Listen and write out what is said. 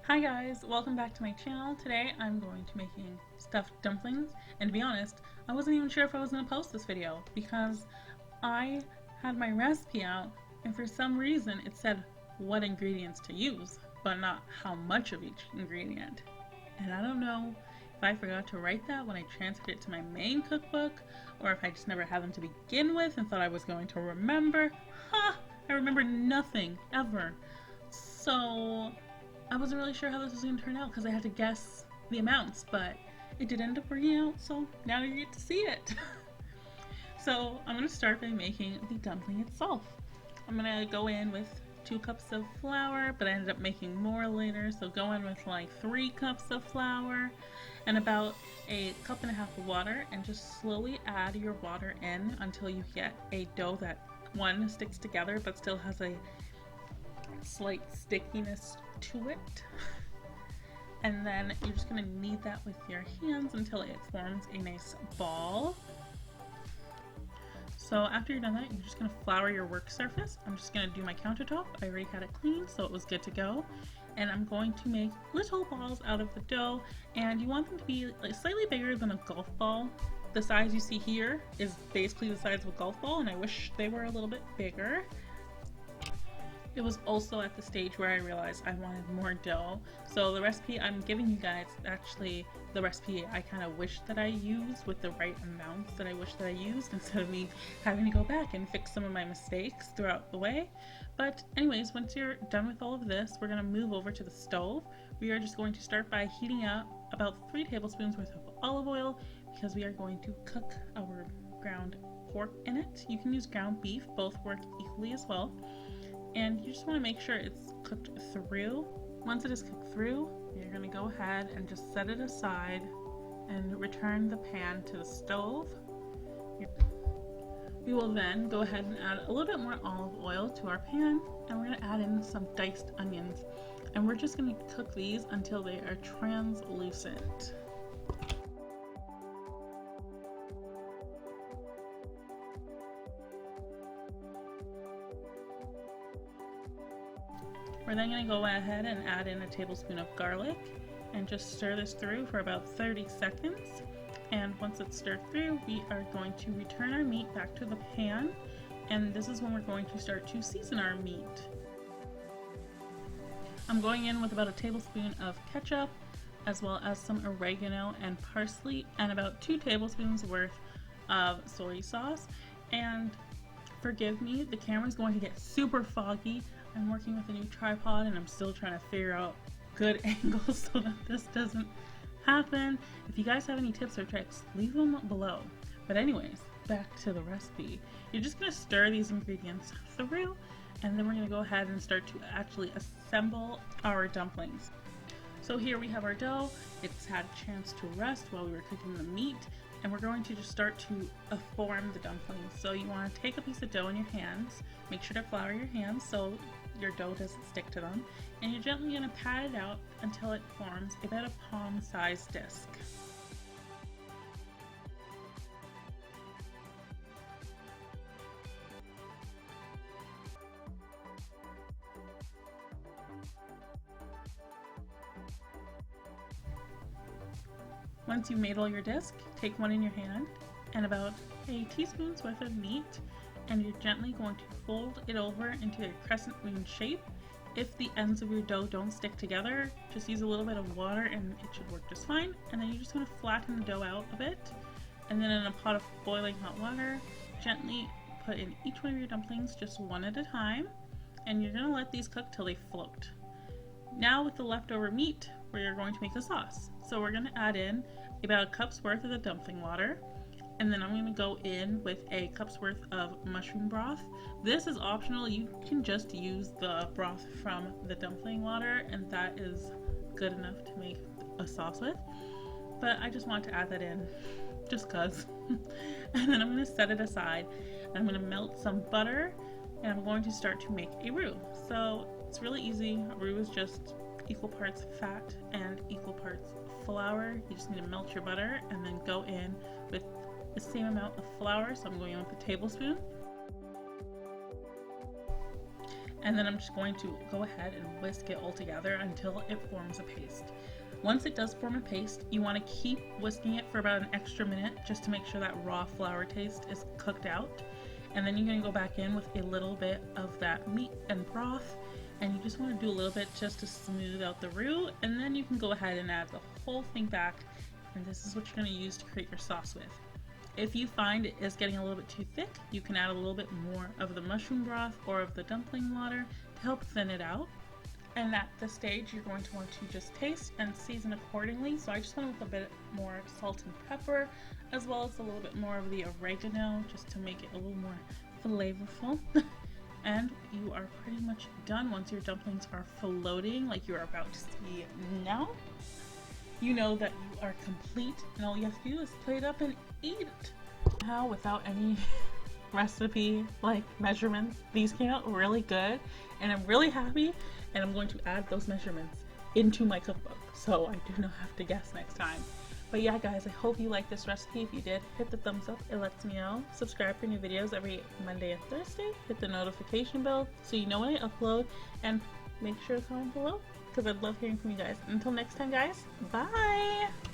Hi guys, welcome back to my channel. Today I'm going to be making stuffed dumplings, and to be honest, I wasn't even sure if I was going to post this video because I had my recipe out and for some reason it said what ingredients to use, but not how much of each ingredient. And I don't know if I forgot to write that when I transferred it to my main cookbook or if I just never had them to begin with and thought I was going to remember. I remember nothing ever. So I wasn't really sure how this was going to turn out because I had to guess the amounts, but it did end up working out, so now you get to see it. So I'm going to start by making the dumpling itself. I'm going to go in with 2 cups of flour, but I ended up making more later, so go in with like 3 cups of flour and about a cup and a half of water, and just slowly add your water in until you get a dough that one sticks together but still has a slight stickiness to it. And then you're just going to knead that with your hands until it forms a nice ball. So after you're done that, you're just going to flour your work surface. I'm just going to do my countertop. I already had it clean, so it was good to go. And I'm going to make little balls out of the dough, and you want them to be like slightly bigger than a golf ball. The size you see here is basically the size of a golf ball, and I wish they were a little bit bigger. It was also at the stage where I realized I wanted more dough. So the recipe I'm giving you guys, actually the recipe I kind of wish that I used with the right amounts that I wish that I used instead of me having to go back and fix some of my mistakes throughout the way. But anyways, once you're done with all of this, we're going to move over to the stove. We are just going to start by heating up about 3 tablespoons worth of olive oil because we are going to cook our ground pork in it. You can use ground beef, both work equally as well. And you just want to make sure it's cooked through. Once it is cooked through, you're going to go ahead and just set it aside and return the pan to the stove. We will then go ahead and add a little bit more olive oil to our pan, and we're going to add in some diced onions. And we're just going to cook these until they are translucent. We're then going to go ahead and add in a tablespoon of garlic and just stir this through for about 30 seconds. And once it's stirred through, we are going to return our meat back to the pan, and this is when we're going to start to season our meat. I'm going in with about a tablespoon of ketchup, as well as some oregano and parsley, and about 2 tablespoons worth of soy sauce. And forgive me, the camera's going to get super foggy. I'm working with a new tripod and I'm still trying to figure out good angles so that this doesn't happen. If you guys have any tips or tricks, leave them below. But anyways, back to the recipe. You're just going to stir these ingredients through, and then we're going to go ahead and start to actually assemble our dumplings. So here we have our dough. It's had a chance to rest while we were cooking the meat, and we're going to just start to form the dumplings. So you want to take a piece of dough in your hands, make sure to flour your hands so your dough doesn't stick to them, and you're gently going to pat it out until it forms about a palm-sized disc. Once you've made all your disc, take one in your hand and about a teaspoon's worth of meat, and you're gently going to fold it over into a crescent moon shape. If the ends of your dough don't stick together, just use a little bit of water and it should work just fine. And then you're just going to flatten the dough out a bit, and then in a pot of boiling hot water, gently put in each one of your dumplings just one at a time, and you're going to let these cook till they float. Now with the leftover meat, we're going to make a sauce. So we're going to add in about a cup's worth of the dumpling water, and then I'm going to go in with a cup's worth of mushroom broth. This is optional. You can just use the broth from the dumpling water, and that is good enough to make a sauce with. But I just want to add that in just cause. And then I'm going to set it aside. I'm going to melt some butter, and I'm going to start to make a roux. So it's really easy. A roux is just equal parts fat and equal parts flour. You just need to melt your butter and then go in with the same amount of flour. So I'm going in with a tablespoon. and then I'm just going to go ahead and whisk it all together until it forms a paste. Once it does form a paste, you want to keep whisking it for about an extra minute just to make sure that raw flour taste is cooked out. And then you're going to go back in with a little bit of that meat and broth, and you just want to do a little bit just to smooth out the roux, and then you can go ahead and add the whole thing back, and this is what you're going to use to create your sauce with. If you find it is getting a little bit too thick, you can add a little bit more of the mushroom broth or of the dumpling water to help thin it out. And at this stage, you're going to want to just taste and season accordingly. So I just went with a bit more salt and pepper, as well as a little bit more of the oregano, just to make it a little more flavorful. And you are pretty much done once your dumplings are floating like you're about to see now. You know that you are complete, and all you have to do is plate up and eat it. How, without any recipe like measurements, these came out really good, and I'm really happy, and I'm going to add those measurements into my cookbook so I do not have to guess next time. But yeah guys, I hope you liked this recipe. If you did, hit the thumbs up, it lets me know. Subscribe for new videos every Monday and Thursday. Hit the notification bell so you know when I upload, and make sure to comment below because I'd love hearing from you guys. Until next time guys, bye!